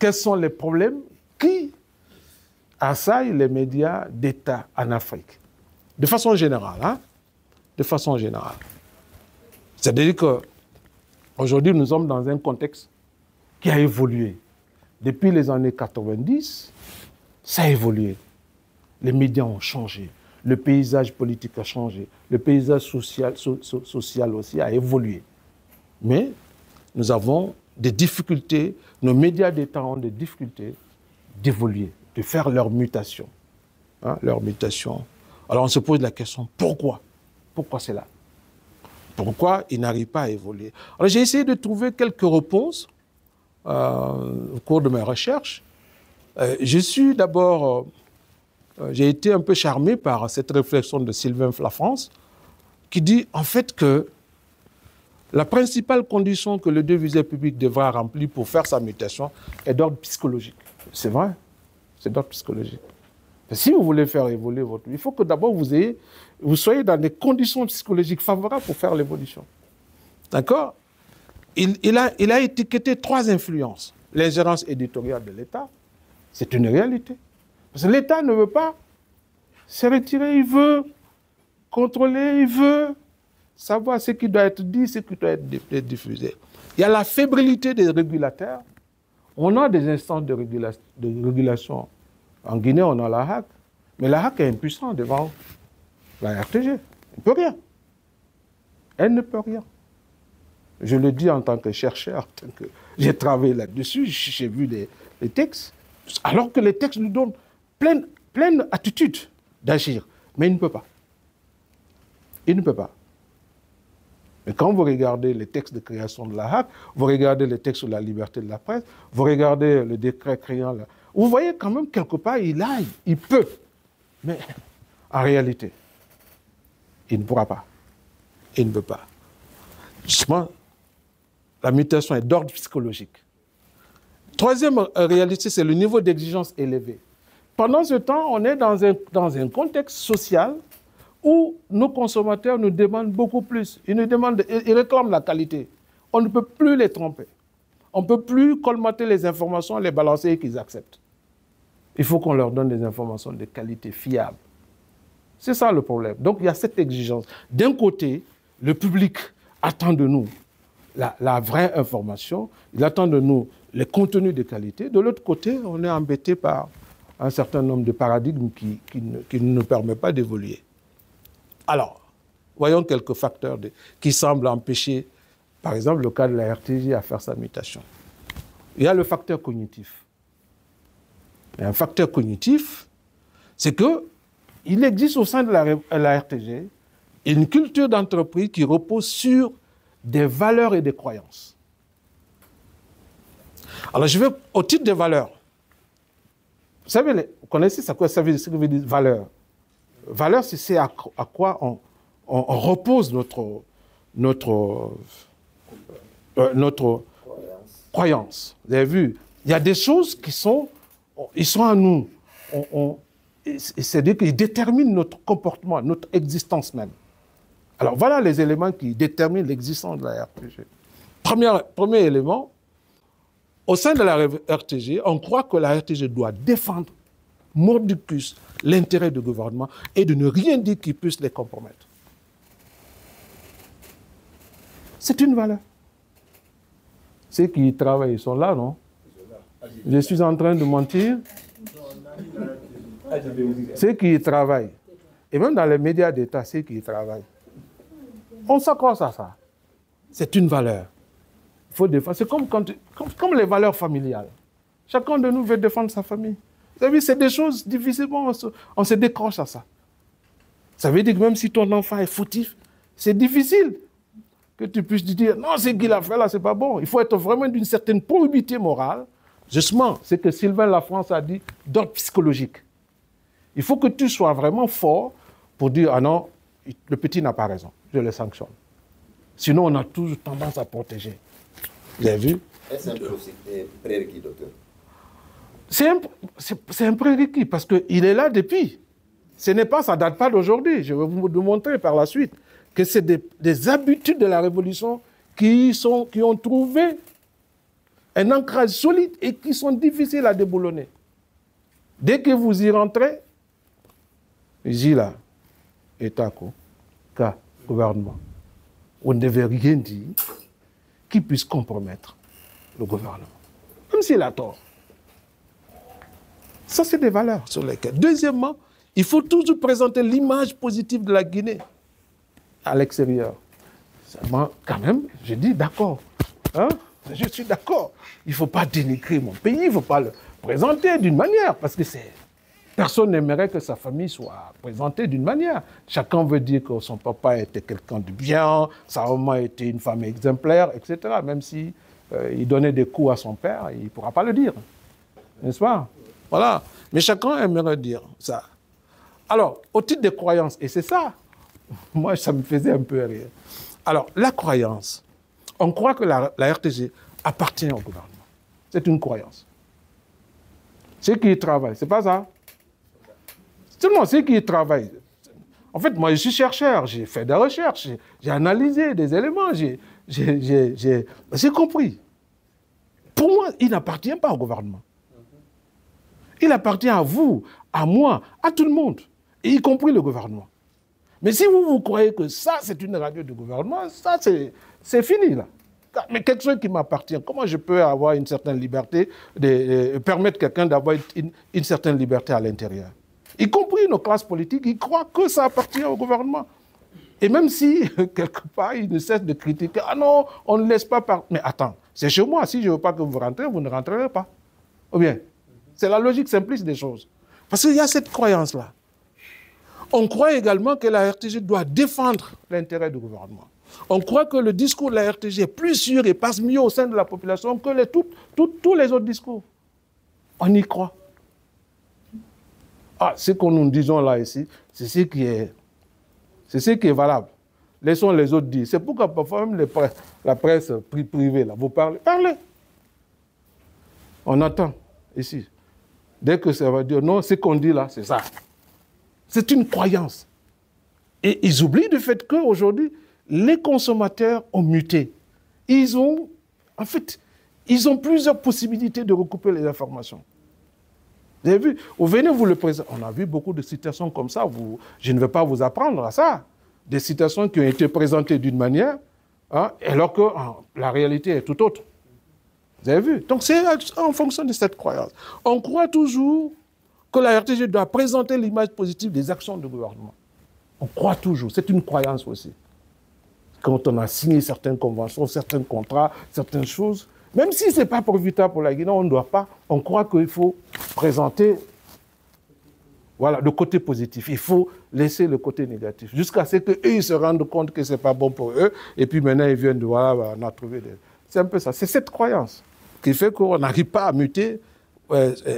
quels sont les problèmes qui assaillent les médias d'État en Afrique. De façon générale, hein? De façon générale. C'est-à-dire qu'aujourd'hui, nous sommes dans un contexte qui a évolué. Depuis les années 90, ça a évolué. Les médias ont changé. Le paysage politique a changé. Le paysage social aussi a évolué. Mais nous avons des difficultés, nos médias d'État ont des difficultés d'évoluer, de faire leur mutation. Hein, leur mutation. Alors on se pose la question, pourquoi? Pourquoi c'est là? Pourquoi ils n'arrivent pas à évoluer? Alors j'ai essayé de trouver quelques réponses au cours de mes recherches. Je suis d'abord, j'ai été un peu charmé par cette réflexion de Sylvain Flafrance qui dit en fait que la principale condition que le deviseur public devra remplir pour faire sa mutation est d'ordre psychologique. C'est vrai, c'est d'ordre psychologique. Si vous voulez faire évoluer votre vie, il faut que d'abord vous soyez dans des conditions psychologiques favorables pour faire l'évolution. D'accord? Il a étiqueté 3 influences. L'ingérence éditoriale de l'État, c'est une réalité. Parce que l'État ne veut pas se retirer, il veut contrôler, il veut savoir ce qui doit être dit, ce qui doit être diffusé. Il y a la fébrilité des régulateurs. On a des instances de régulation. En Guinée, on a la HAC. Mais la HAC est impuissante devant la RTG. Elle ne peut rien. Elle ne peut rien. Je le dis en tant que chercheur, j'ai travaillé là-dessus, j'ai vu les textes, alors que les textes nous donnent pleine attitude d'agir. Mais il ne peut pas. Il ne peut pas. Mais quand vous regardez les textes de création de la HAC, vous regardez les textes sur la liberté de la presse, vous regardez le décret créant la... Vous voyez quand même quelque part, il peut. Mais en réalité, il ne pourra pas. Il ne peut pas. Justement, la mutation est d'ordre psychologique. Troisième réalité, c'est le niveau d'exigence élevé. Pendant ce temps, on est dans un contexte social où nos consommateurs nous demandent beaucoup plus. Ils réclament la qualité. On ne peut plus les tromper. On ne peut plus colmater les informations, les balancer et qu'ils acceptent. Il faut qu'on leur donne des informations de qualité fiable. C'est ça le problème. Donc il y a cette exigence. D'un côté, le public attend de nous la vraie information, il attend de nous les contenus de qualité. De l'autre côté, on est embêté par un certain nombre de paradigmes qui ne nous permettent pas d'évoluer. Alors, voyons quelques facteurs qui semblent empêcher, par exemple, le cas de la RTJ à faire sa mutation. Il y a le facteur cognitif. Et un facteur cognitif, c'est qu'il existe au sein de la RTG une culture d'entreprise qui repose sur des valeurs et des croyances. Alors, je vais au titre des valeurs. Vous savez, vous connaissez ce que ça veut dire valeur? Valeur, c'est à quoi on repose notre croyance. Vous avez vu, il y a des choses qui sont en nous. C'est-à-dire qu'ils déterminent notre comportement, notre existence même. Alors voilà les éléments qui déterminent l'existence de la RTG. Premier élément, au sein de la RTG, on croit que la RTG doit défendre mordicus l'intérêt du gouvernement et de ne rien dire qui puisse les compromettre. C'est une valeur. Ceux qui y travaillent, ils sont là, non? Je suis en train de mentir. Ceux qui y travaillent, et même dans les médias d'État, ceux qui y travaillent, on s'accroche à ça. C'est une valeur. Il faut défendre. C'est comme les valeurs familiales. Chacun de nous veut défendre sa famille. Vous savez, c'est des choses difficilement, on se décroche à ça. Ça veut dire que même si ton enfant est fautif, c'est difficile que tu puisses dire non, ce qu'il a fait là, c'est pas bon. Il faut être vraiment d'une certaine probité morale. Justement, c'est que Sylvain Lafrance a dit d'ordre psychologique. Il faut que tu sois vraiment fort pour dire ah non, le petit n'a pas raison, je le sanctionne. Sinon, on a toujours tendance à protéger. Vous avez vu? Est-ce un prérequis, docteur? C'est un prérequis parce qu'il est là depuis. Ça ne date pas d'aujourd'hui. Je vais vous montrer par la suite que c'est des habitudes de la Révolution qui ont trouvé un ancrage solide et qui sont difficiles à déboulonner. Dès que vous y rentrez, ici là, État, cas, gouvernement, on ne devait rien dire qui puisse compromettre le gouvernement, même s'il a tort. Ça, c'est des valeurs sur lesquelles. Deuxièmement, il faut toujours présenter l'image positive de la Guinée à l'extérieur. Moi, quand même, je dis d'accord. Hein? Je suis d'accord. Il ne faut pas dénigrer mon pays, il ne faut pas le présenter d'une manière, parce que personne n'aimerait que sa famille soit présentée d'une manière. Chacun veut dire que son papa était quelqu'un de bien, sa maman était une femme exemplaire, etc. Même si il donnait des coups à son père, il ne pourra pas le dire. N'est-ce pas? Voilà. Mais chacun aimerait dire ça. Alors, au titre des croyances, et c'est ça, moi, ça me faisait un peu rire. Alors, la croyance, on croit que la RTG appartient au gouvernement. C'est une croyance. Ceux qui y travaillent, c'est pas ça? Seulement ceux qui y travaillent. En fait, moi, je suis chercheur, j'ai fait des recherches, j'ai analysé des éléments, j'ai compris. Pour moi, il n'appartient pas au gouvernement. Il appartient à vous, à moi, à tout le monde, y compris le gouvernement. Mais si vous croyez que ça, c'est une radio du gouvernement, ça, c'est fini, là. Mais quelque chose qui m'appartient, comment je peux avoir une certaine liberté, permettre quelqu'un d'avoir une certaine liberté à l'intérieur? Y compris nos classes politiques, ils croient que ça appartient au gouvernement. Et même si, quelque part, ils ne cessent de critiquer, ah non, on ne laisse pas partir. Mais attends, c'est chez moi, si je ne veux pas que vous rentrez, vous ne rentrerez pas. Ou bien, c'est la logique simpliste des choses. Parce qu'il y a cette croyance-là. On croit également que la RTG doit défendre l'intérêt du gouvernement. On croit que le discours de la RTG est plus sûr et passe mieux au sein de la population que tous les autres discours. On y croit. Ah, ce que nous disons là ici, c'est ce qui est valable. Laissons les autres dire. C'est pourquoi parfois même la presse privée, là, vous parlez. On attend ici. Dès que ça va dire non, ce qu'on dit là, c'est ça. C'est une croyance. Et ils oublient du fait qu'aujourd'hui, les consommateurs ont muté. Ils ont plusieurs possibilités de recouper les informations. Vous avez vu? Venez vous le présenter. On a vu beaucoup de citations comme ça. Je ne vais pas vous apprendre à ça. Des citations qui ont été présentées d'une manière, hein, alors que la réalité est tout autre. Vous avez vu? Donc c'est en fonction de cette croyance. On croit toujours que la RTG doit présenter l'image positive des actions du gouvernement. On croit toujours. C'est une croyance aussi. Quand on a signé certaines conventions, certains contrats, certaines choses, même si ce n'est pas profitable pour la Guinée, on ne doit pas. On croit qu'il faut présenter le côté positif. Il faut laisser le côté négatif. Jusqu'à ce qu'eux ils se rendent compte que ce n'est pas bon pour eux. Et puis maintenant, ils viennent de on a trouvé des... C'est un peu ça. C'est cette croyance qui fait qu'on n'arrive pas à muter,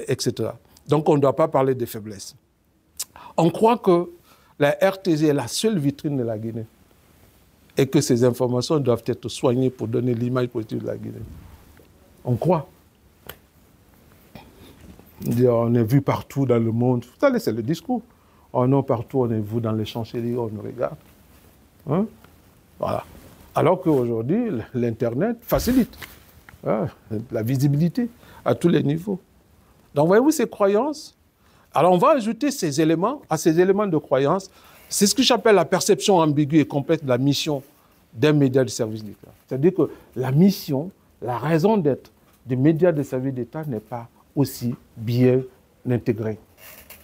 etc. Donc, on ne doit pas parler de faiblesse. On croit que la RTG est la seule vitrine de la Guinée et que ces informations doivent être soignées pour donner l'image positive de la Guinée. On croit. On est vu partout dans le monde. Vous savez, c'est le discours. On est partout, on est vu dans les Champs-Élysées, on nous regarde. Hein? Voilà. Alors qu'aujourd'hui, l'Internet facilite la visibilité à tous les niveaux. Donc, voyez-vous, ces croyances. Alors, on va ajouter ces éléments, à ces éléments de croyance. C'est ce que j'appelle la perception ambiguë et complexe de la mission d'un média de service d'État. C'est-à-dire que la mission, la raison d'être des médias de service d'État n'est pas aussi bien intégrée.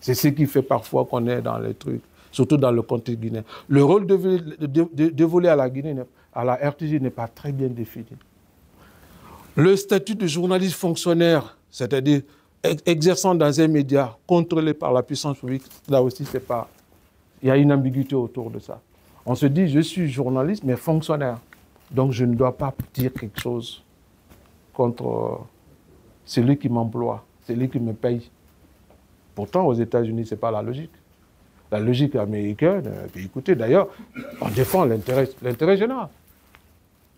C'est ce qui fait parfois qu'on est dans les trucs, surtout dans le contexte guinéen. Le rôle dévolé à la Guinée, à la RTG, n'est pas très bien défini. Le statut de journaliste fonctionnaire, c'est-à-dire exerçant dans un média contrôlé par la puissance publique, là aussi, c'est pas... Il y a une ambiguïté autour de ça. On se dit, je suis journaliste, mais fonctionnaire. Donc, je ne dois pas dire quelque chose contre celui qui m'emploie, celui qui me paye. Pourtant, aux États-Unis, ce n'est pas la logique. La logique américaine, puis écoutez, d'ailleurs, on défend l'intérêt général.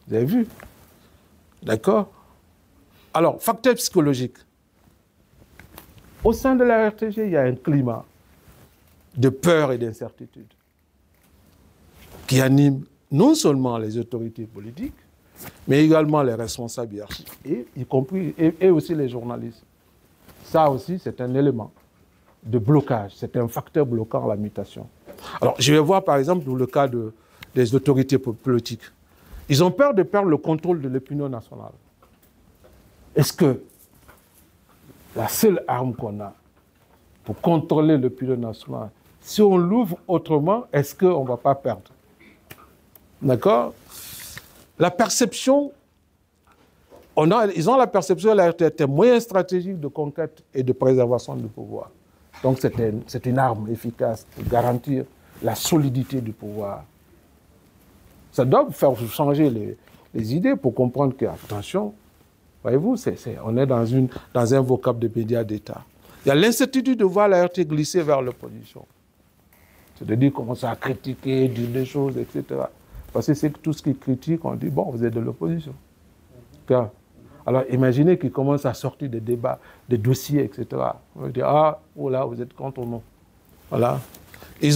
Vous avez vu? D'accord? Alors, facteur psychologique. Au sein de la RTG, il y a un climat de peur et d'incertitude qui anime non seulement les autorités politiques, mais également les responsables hiérarchiques, et, y compris, et aussi les journalistes. Ça aussi, c'est un élément de blocage, c'est un facteur bloquant la mutation. Alors, je vais voir par exemple dans le cas des autorités politiques. Ils ont peur de perdre le contrôle de l'opinion nationale. Est-ce que la seule arme qu'on a pour contrôler l'opinion nationale, si on l'ouvre autrement, est-ce qu'on ne va pas perdre? D'accord? La perception, ils ont la perception d'un moyen stratégique de conquête et de préservation du pouvoir. Donc c'est une arme efficace pour garantir la solidité du pouvoir. Ça doit faire changer les idées pour comprendre que, attention, voyez-vous, on est dans un vocable de médias d'État. Il y a l'incertitude de voir la RT glisser vers l'opposition. C'est-à-dire commencer à critiquer, dire des choses, etc. Parce que c'est que tout ce qui critique, on dit, bon, vous êtes de l'opposition. Alors imaginez qu'ils commencent à sortir des débats, des dossiers, etc. On va dire, ah, oh là, vous êtes contre nous. Voilà. Il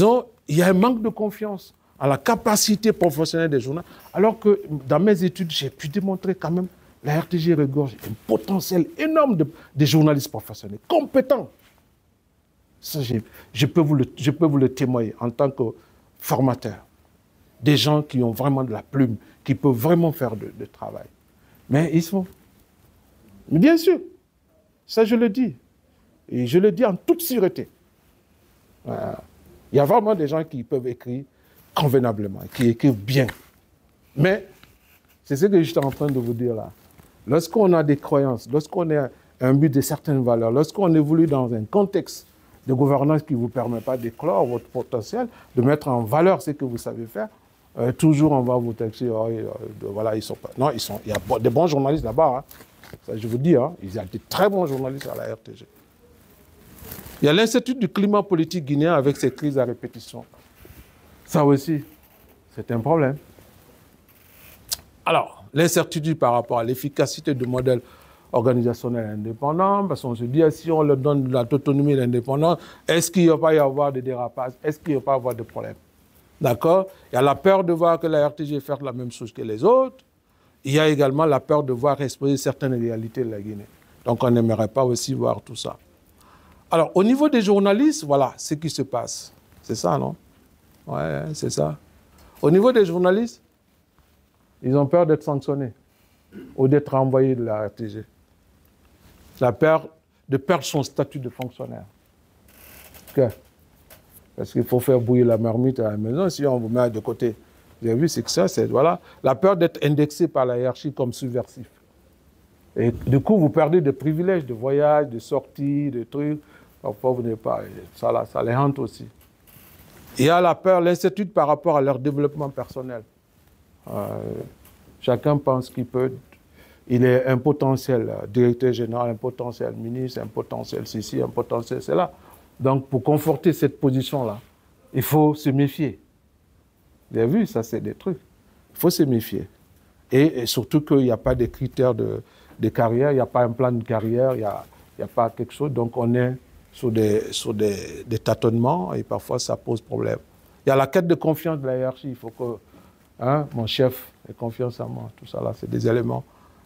y a un manque de confiance en la capacité professionnelle des journalistes, alors que dans mes études, j'ai pu démontrer quand même la RTG regorge un potentiel énorme de journalistes professionnels, compétents. Ça, je peux vous le témoigner en tant que formateur. Des gens qui ont vraiment de la plume, qui peuvent vraiment faire le travail. Mais ils sont... Mais bien sûr, ça je le dis. Et je le dis en toute sûreté. Il y a vraiment des gens qui peuvent écrire convenablement, qui écrivent bien. Mais c'est ce que j'étais en train de vous dire là. Lorsqu'on a des croyances, lorsqu'on a un but de certaines valeurs, lorsqu'on évolue dans un contexte de gouvernance qui ne vous permet pas d'éclore votre potentiel, de mettre en valeur ce que vous savez faire, toujours on va vous taxer, voilà, ils sont pas. Non, il y a des bons journalistes là-bas. Hein. Ça, je vous dis, hein, il y a des très bons journalistes à la RTG. Il y a l'incertitude du climat politique guinéen avec ces crises à répétition. Ça aussi, c'est un problème. Alors, l'incertitude par rapport à l'efficacité du modèle organisationnel indépendant, parce qu'on se dit, si on leur donne de l'autonomie et l'indépendance, est-ce qu'il ne va pas y avoir des dérapages? Est-ce qu'il ne va pas y avoir des problèmes? D'accord? Il y a la peur de voir que la RTG fait la même chose que les autres. Il y a également la peur de voir exposer certaines réalités de la Guinée. Donc, on n'aimerait pas aussi voir tout ça. Alors, au niveau des journalistes, voilà ce qui se passe. C'est ça, non? Ouais, c'est ça. Au niveau des journalistes, ils ont peur d'être sanctionnés ou d'être renvoyés de la RTG. La peur de perdre son statut de fonctionnaire. Okay. Parce qu'il faut faire bouillir la marmite à la maison si on vous met de côté. Vous avez vu, c'est que ça, c'est voilà, la peur d'être indexé par la hiérarchie comme subversif. Et du coup, vous perdez des privilèges de voyage, de sortie, de trucs. Parfois, vous n'êtes pas... Ça les hante aussi. Il y a la peur, l'incertitude par rapport à leur développement personnel. Chacun pense qu'il peut... Il est un potentiel directeur général, un potentiel ministre, un potentiel ceci, un potentiel cela. Donc, pour conforter cette position-là, il faut se méfier. Vous avez vu, ça, c'est des trucs. Il faut se méfier. Et surtout qu'il n'y a pas de critères de carrière, il n'y a pas un plan de carrière, il n'y a pas quelque chose. Donc, on est sur des tâtonnements et parfois, ça pose problème. Il y a la quête de confiance de la hiérarchie. Il faut que mon chef ait confiance en moi. Tout ça, là, c'est des éléments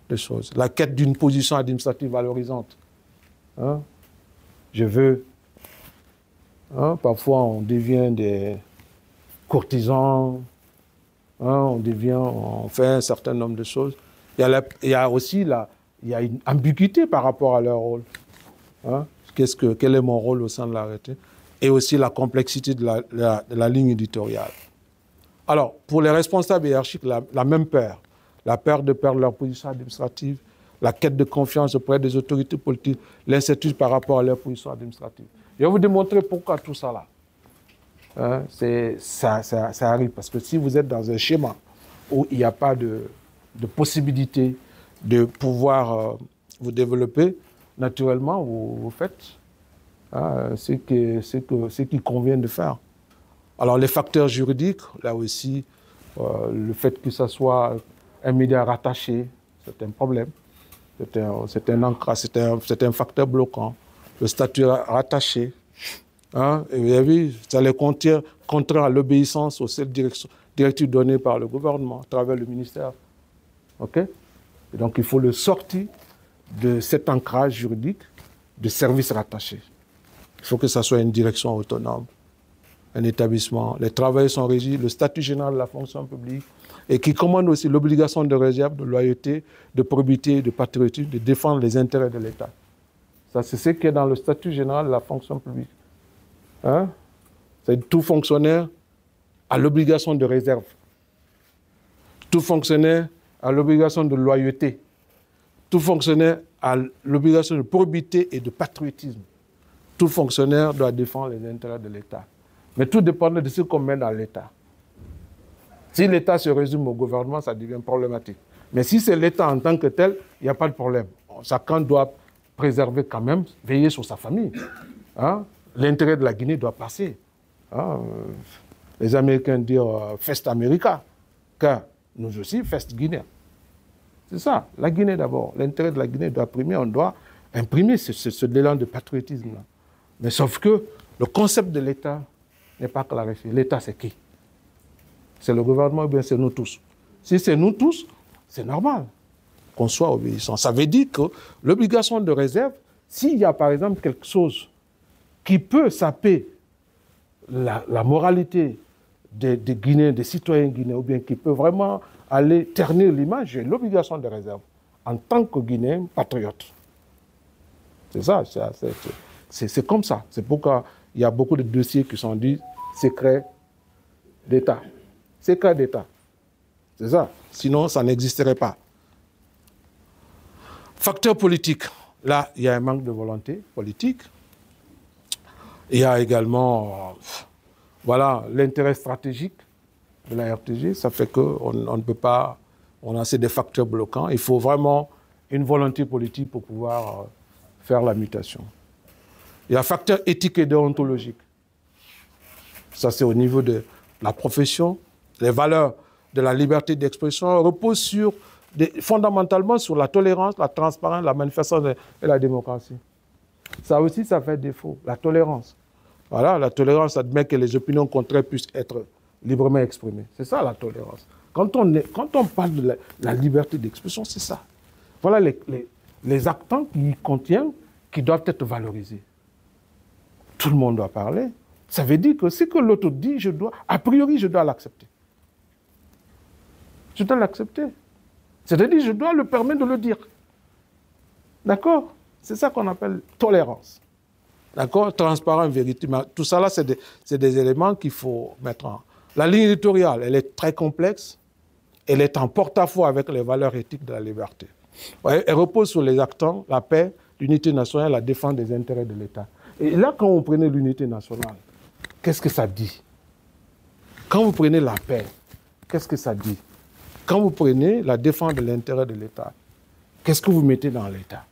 de choses. La quête d'une position administrative valorisante. Je veux... parfois, on devient des courtisans, on fait un certain nombre de choses. Il y a aussi une ambiguïté par rapport à leur rôle. Quel est mon rôle au sein de l'arrêté? Et aussi la complexité de la ligne éditoriale. Alors, pour les responsables hiérarchiques, la même peur. La peur de perdre leur position administrative, la quête de confiance auprès des autorités politiques, l'incertitude par rapport à leur position administrative. Je vais vous démontrer pourquoi tout ça là. Ça arrive parce que si vous êtes dans un schéma où il n'y a pas de possibilité de pouvoir vous développer, naturellement, vous faites ce qu'il convient de faire. Alors, les facteurs juridiques, là aussi, le fait que ça soit un média rattaché, c'est un problème. C'est un ancrage, c'est un facteur bloquant. Le statut rattaché. Et vous avez vu, ça les contraint à l'obéissance aux seules directives données par le gouvernement à travers le ministère. OK? Et donc, il faut le sortir de cet ancrage juridique de services rattachés. Il faut que ça soit une direction autonome, un établissement. Les travailleurs sont régis, le statut général de la fonction publique, et qui commande aussi l'obligation de réserve, de loyauté, de probité, de patriotisme, de défendre les intérêts de l'État. Ça, c'est ce qui est dans le statut général de la fonction publique. Hein? C'est tout fonctionnaire a l'obligation de réserve. Tout fonctionnaire a l'obligation de loyauté. Tout fonctionnaire a l'obligation de probité et de patriotisme. Tout fonctionnaire doit défendre les intérêts de l'État. Mais tout dépend de ce qu'on met dans l'État. Si l'État se résume au gouvernement, ça devient problématique. Mais si c'est l'État en tant que tel, il n'y a pas de problème. Chacun doit préserver quand même, veiller sur sa famille. Hein? L'intérêt de la Guinée doit passer. Hein? Les Américains disent Fest America, car nous aussi, Fest Guinée. C'est ça, la Guinée d'abord. L'intérêt de la Guinée doit primer, on doit imprimer ce élan de patriotisme-là. Mais sauf que le concept de l'État n'est pas clarifié. L'État, c'est qui? C'est le gouvernement ou bien c'est nous tous? Si c'est nous tous, c'est normal qu'on soit obéissant. Ça veut dire que l'obligation de réserve, s'il y a par exemple quelque chose qui peut saper la moralité des Guinéens, des citoyens guinéens, ou bien qui peut vraiment aller ternir l'image, j'ai l'obligation de réserve en tant que Guinéen patriote. C'est ça, c'est comme ça. C'est pourquoi il y a beaucoup de dossiers qui sont dits secret d'État. Secret d'État. C'est ça. Sinon, ça n'existerait pas. Facteur politique. Là, il y a un manque de volonté politique. Il y a également voilà, l'intérêt stratégique de la RTG. Ça fait qu'on ne peut pas... C'est des facteurs bloquants. Il faut vraiment une volonté politique pour pouvoir faire la mutation. Il y a un facteur éthique et déontologique. Ça, c'est au niveau de la profession. Les valeurs de la liberté d'expression reposent fondamentalement sur la tolérance, la transparence, la manifestation et la démocratie. Ça aussi, ça fait défaut, la tolérance. Voilà, la tolérance admet que les opinions contraires puissent être librement exprimées. C'est ça, la tolérance. Quand on parle de la liberté d'expression, c'est ça. Voilà les actants qui contiennent, qui doivent être valorisés. Tout le monde doit parler. Ça veut dire que ce que l'autre dit, a priori, je dois l'accepter. Je dois l'accepter. C'est-à-dire, je dois le permettre de le dire. D'accord? C'est ça qu'on appelle tolérance. D'accord? Transparent, vérité. Tout ça, là, c'est des éléments qu'il faut mettre en... La ligne éditoriale, elle est très complexe. Elle est en porte-à-faux avec les valeurs éthiques de la liberté. Ouais, elle repose sur les actants, la paix, l'unité nationale, la défense des intérêts de l'État. Et là, quand vous prenez l'unité nationale, qu'est-ce que ça dit? Quand vous prenez la paix, qu'est-ce que ça dit? Quand vous prenez la défense de l'intérêt de l'État, qu'est-ce que vous mettez dans l'État?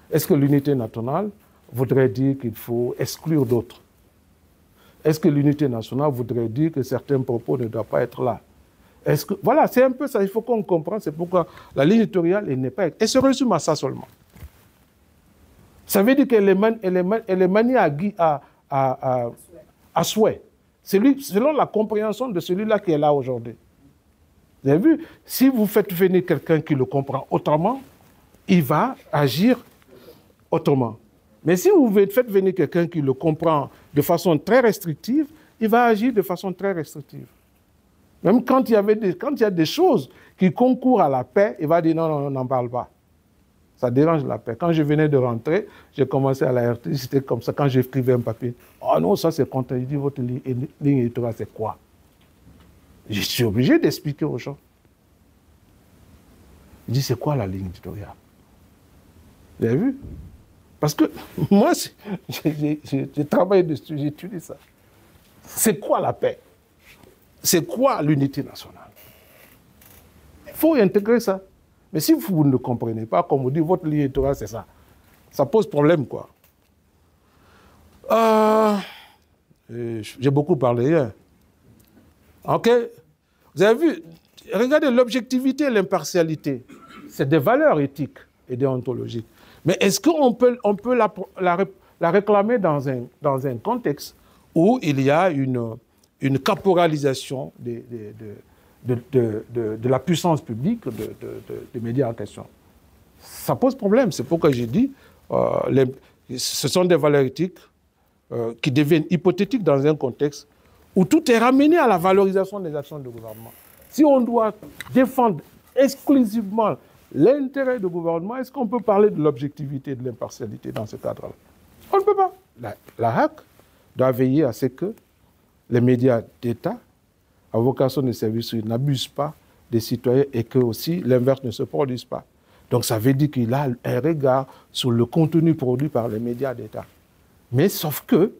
Est-ce que l'unité nationale voudrait dire qu'il faut exclure d'autres? Est-ce que l'unité nationale voudrait dire que certains propos ne doivent pas être là? Voilà, c'est un peu ça, il faut qu'on comprenne, c'est pourquoi la ligne éditoriale, elle se résume à ça seulement. Ça veut dire qu'elle est maniée à souhait. Selon la compréhension de celui-là qui est là aujourd'hui. Vous avez vu, si vous faites venir quelqu'un qui le comprend autrement, il va agir autrement. Mais si vous faites venir quelqu'un qui le comprend de façon très restrictive, il va agir de façon très restrictive. Même quand il y a des choses qui concourent à la paix, il va dire non, on n'en parle pas. Ça dérange la paix. Quand je venais de rentrer, j'ai commencé à la RT, c'était comme ça. Quand j'écrivais un papier, oh non, ça c'est contre. Il dit, votre ligne éditoriale, c'est quoi? Je suis obligé d'expliquer aux gens. Il dit, c'est quoi la ligne éditoriale? Vous avez vu? Parce que moi, j'ai travaillé dessus, j'ai étudié ça. C'est quoi la paix? C'est quoi l'unité nationale? Il faut intégrer ça. Mais si vous ne comprenez pas, comme vous dites, votre ligne éditoriale, c'est ça. Ça pose problème, quoi. J'ai beaucoup parlé hier. OK? Vous avez vu? Regardez l'objectivité et l'impartialité. C'est des valeurs éthiques et déontologiques. Mais est-ce qu'on peut la réclamer dans un contexte où il y a une caporalisation de la puissance publique des médias en question. Ça pose problème. C'est pourquoi j'ai dit ce sont des valeurs éthiques qui deviennent hypothétiques dans un contexte où tout est ramené à la valorisation des actions de gouvernement. Si on doit défendre exclusivement l'intérêt du gouvernement, est-ce qu'on peut parler de l'objectivité et de l'impartialité dans ce cadre-là? On ne peut pas. La HAC doit veiller à ce que les médias d'État, à vocation de service, n'abusent pas des citoyens et que aussi l'inverse ne se produise pas. Donc ça veut dire qu'il a un regard sur le contenu produit par les médias d'État. Mais sauf que,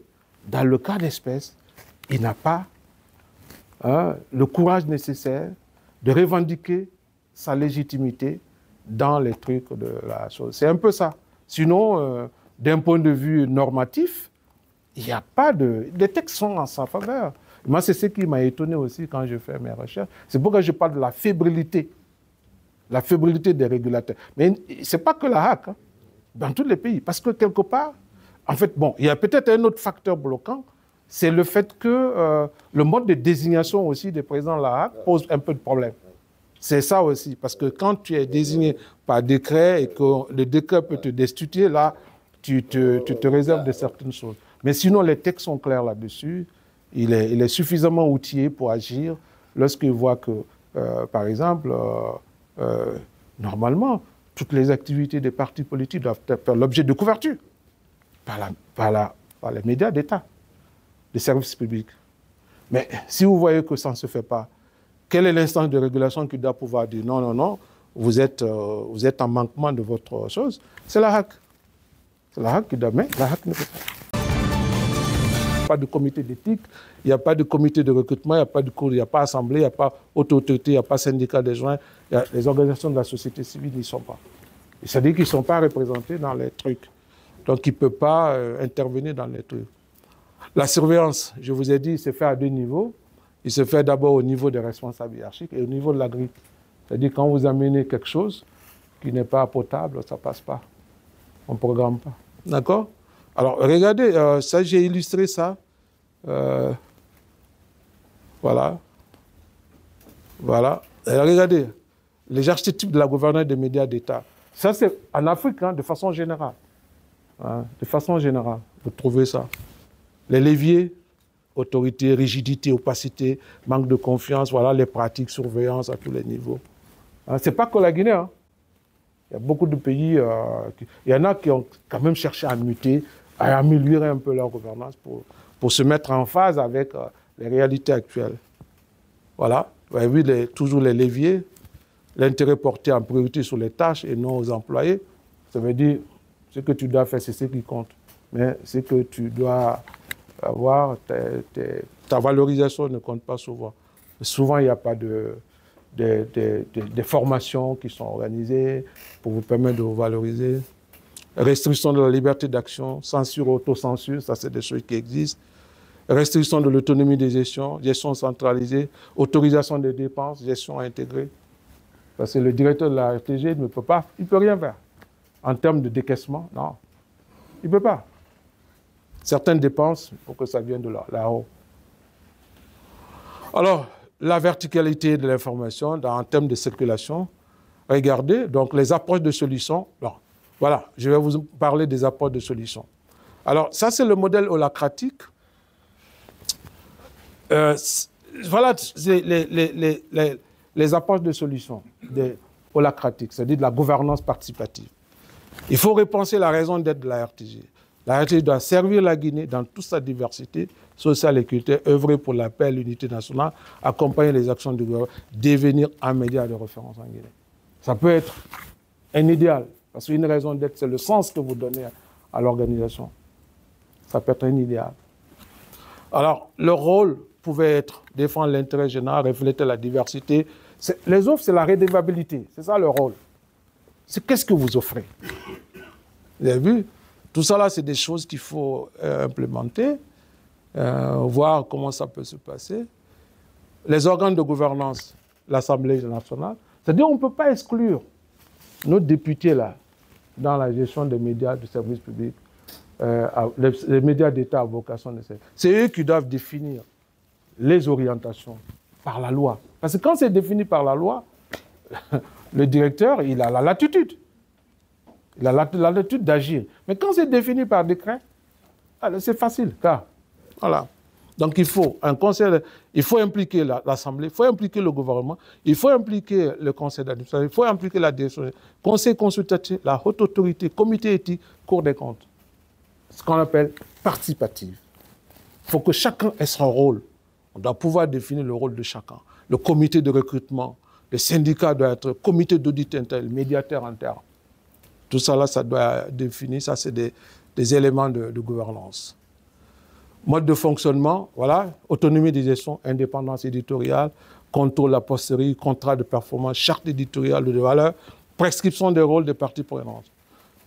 dans le cas d'espèce, il n'a pas le courage nécessaire de revendiquer sa légitimité dans les trucs de la chose. C'est un peu ça. Sinon, d'un point de vue normatif, il n'y a pas de... Les textes sont en sa faveur. Moi, c'est ce qui m'a étonné aussi quand je fais mes recherches. C'est pourquoi je parle de la fébrilité des régulateurs. Mais ce n'est pas que la HAC, dans tous les pays. Parce que quelque part, en fait, bon, il y a peut-être un autre facteur bloquant, c'est le fait que le mode de désignation aussi des présidents de la HAC pose un peu de problème. C'est ça aussi, parce que quand tu es désigné par décret et que le décret peut te destituer, là, tu te réserves de certaines choses. Mais sinon, les textes sont clairs là-dessus. Il est suffisamment outillé pour agir lorsqu'il voit que, par exemple, normalement, toutes les activités des partis politiques doivent faire l'objet de couverture par les médias d'État, des services publics. Mais si vous voyez que ça ne se fait pas, quelle est l'instance de régulation qui doit pouvoir dire non, non, non, vous êtes en manquement de votre chose? C'est la HAC. C'est la HAC qui doit, mais la HAC ne peut pas. Il n'y a pas de comité d'éthique, il n'y a pas de comité de recrutement, il n'y a pas de cours, il n'y a pas assemblée, il n'y a pas autorité, il n'y a pas syndicat des joints, les organisations de la société civile n'y sont pas. C'est-à-dire qu'ils ne sont pas représentés dans les trucs. Donc, ils ne peuvent pas intervenir dans les trucs. La surveillance, je vous ai dit, se fait à deux niveaux. Il se fait d'abord au niveau des responsables hiérarchiques et au niveau de la grille. C'est-à-dire quand vous amenez quelque chose qui n'est pas potable, ça ne passe pas. On ne programme pas. D'accord? Alors, regardez, ça, j'ai illustré ça. Voilà. Voilà. Et regardez, les archétypes de la gouvernance des médias d'État. Ça, c'est en Afrique, de façon générale. De façon générale, vous trouvez ça. Les leviers, autorité, rigidité, opacité, manque de confiance, voilà les pratiques, surveillance à tous les niveaux. Ce n'est pas que la Guinée. Il y a beaucoup de pays, il y en a qui ont quand même cherché à muter, à améliorer un peu leur gouvernance pour se mettre en phase avec les réalités actuelles. Voilà, vous avez vu toujours les leviers, l'intérêt porté en priorité sur les tâches et non aux employés. Ça veut dire, ce que tu dois faire, c'est ce qui compte. Mais ce que tu dois avoir, ta valorisation ne compte pas souvent. Souvent, il n'y a pas de formations qui sont organisées pour vous permettre de vous valoriser. Restriction de la liberté d'action, censure, autocensure, ça c'est des choses qui existent. Restriction de l'autonomie des gestions, gestion centralisée, autorisation des dépenses, gestion intégrée. Parce que le directeur de la RTG ne peut pas, il ne peut rien faire. En termes de décaissement, non, il ne peut pas. Certaines dépenses, il faut que ça vienne de là-haut. Alors, la verticalité de l'information en termes de circulation, regardez, donc les approches de solutions. Bon, voilà, je vais vous parler des approches de solutions. Alors, ça, c'est le modèle holacratique. Voilà les approches de solutions holacratiques, c'est-à-dire de la gouvernance participative. Il faut repenser la raison d'être de la RTG. La RTG doit servir la Guinée dans toute sa diversité sociale et culturelle, œuvrer pour la paix et l'unité nationale, accompagner les actions du gouvernement, devenir un média de référence en Guinée. Ça peut être un idéal, parce qu'une raison d'être, c'est le sens que vous donnez à l'organisation. Ça peut être un idéal. Alors, le rôle pouvait être défendre l'intérêt général, refléter la diversité. Les offres, c'est la redevabilité. C'est ça le rôle. C'est qu'est-ce que vous offrez. Vous avez vu? Tout ça, là, c'est des choses qu'il faut implémenter, voir comment ça peut se passer. Les organes de gouvernance, l'Assemblée nationale, c'est-à-dire qu'on ne peut pas exclure nos députés, là, dans la gestion des médias de service public, les médias d'État à vocation de service. C'est eux qui doivent définir les orientations par la loi. Parce que quand c'est défini par la loi, le directeur, il a la latitude. Il a la latitude d'agir. Mais quand c'est défini par décret, c'est facile. Car, voilà. Donc il faut un conseil, il faut impliquer l'Assemblée, il faut impliquer le gouvernement, il faut impliquer le conseil d'administration, il faut impliquer la direction, conseil consultatif, la haute autorité, comité éthique, Cour des comptes. Ce qu'on appelle participative. Il faut que chacun ait son rôle. On doit pouvoir définir le rôle de chacun. Le comité de recrutement, le syndicat doit être comité d'audit interne, médiateur interne. Tout ça, là, ça doit être défini. Ça, c'est des éléments de gouvernance. Mode de fonctionnement, voilà, autonomie de gestion, indépendance éditoriale, contrôle a posteriori, contrat de performance, charte éditoriale de valeur, prescription des rôles des parties prenantes.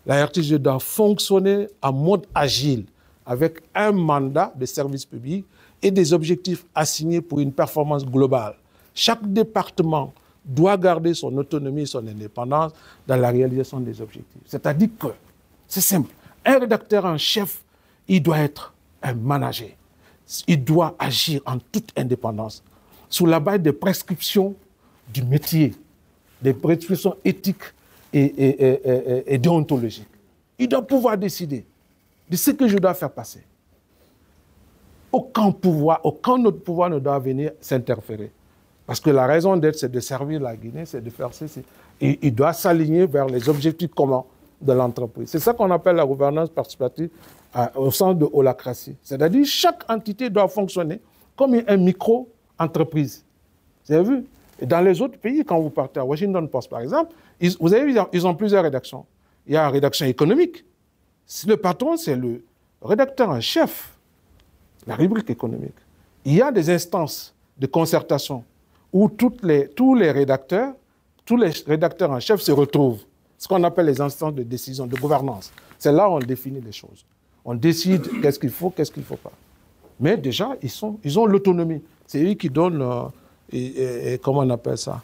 La RTG doit fonctionner en mode agile, avec un mandat de service public et des objectifs assignés pour une performance globale. Chaque département doit garder son autonomie et son indépendance dans la réalisation des objectifs. C'est-à-dire que, c'est simple, un rédacteur en chef, il doit être un manager. Il doit agir en toute indépendance, sous la base des prescriptions du métier, des prescriptions éthiques et déontologiques. Il doit pouvoir décider de ce que je dois faire passer. Aucun autre pouvoir ne doit venir s'interférer. Parce que la raison d'être, c'est de servir la Guinée, c'est de faire ceci. Et il doit s'aligner vers les objectifs communs de l'entreprise. C'est ça qu'on appelle la gouvernance participative au sens de holacratie. C'est-à-dire que chaque entité doit fonctionner comme une micro-entreprise. Vous avez vu? Et dans les autres pays, quand vous partez à Washington Post, par exemple, vous avez vu, ils ont plusieurs rédactions. Il y a une rédaction économique. Le patron, c'est le rédacteur en chef, la rubrique économique. Il y a des instances de concertation où tous les rédacteurs en chef se retrouvent. Ce qu'on appelle les instances de décision, de gouvernance. C'est là où on définit les choses. On décide qu'est-ce qu'il faut pas. Mais déjà, ils ont l'autonomie. C'est eux qui donnent, comment on appelle ça?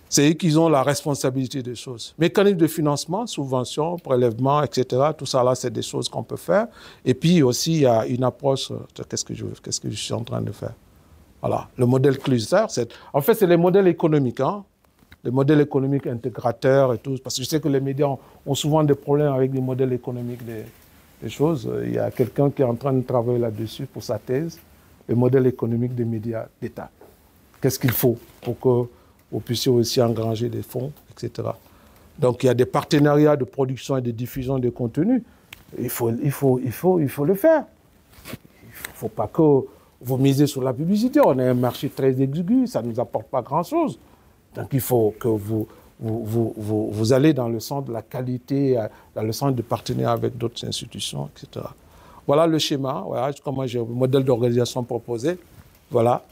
C'est eux qui ont la responsabilité des choses. Mécanisme de financement, subvention, prélèvement, etc. Tout ça là, c'est des choses qu'on peut faire. Et puis aussi, il y a une approche, qu'est-ce que je suis en train de faire? Voilà, le modèle cluster, en fait, c'est les modèles économiques, hein? Les modèles économiques intégrateurs et tout. Parce que je sais que les médias ont souvent des problèmes avec les modèles économiques des choses. Il y a quelqu'un qui est en train de travailler là-dessus pour sa thèse, le modèle économique des médias d'État. Qu'est-ce qu'il faut pour que vous puissiez aussi engranger des fonds, etc. Donc, il y a des partenariats de production et de diffusion de contenu. Il faut le faire. Il ne faut pas que vous misez sur la publicité. On a un marché très exigu, ça ne nous apporte pas grand-chose. Donc, il faut que vous allez dans le sens de la qualité, dans le sens de partenariat avec d'autres institutions, etc. Voilà le schéma, voilà comment j'ai le modèle d'organisation proposé. Voilà.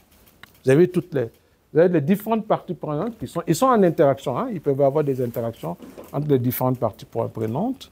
Vous avez les différentes parties prenantes ils sont en interaction. Hein, ils peuvent avoir des interactions entre les différentes parties prenantes.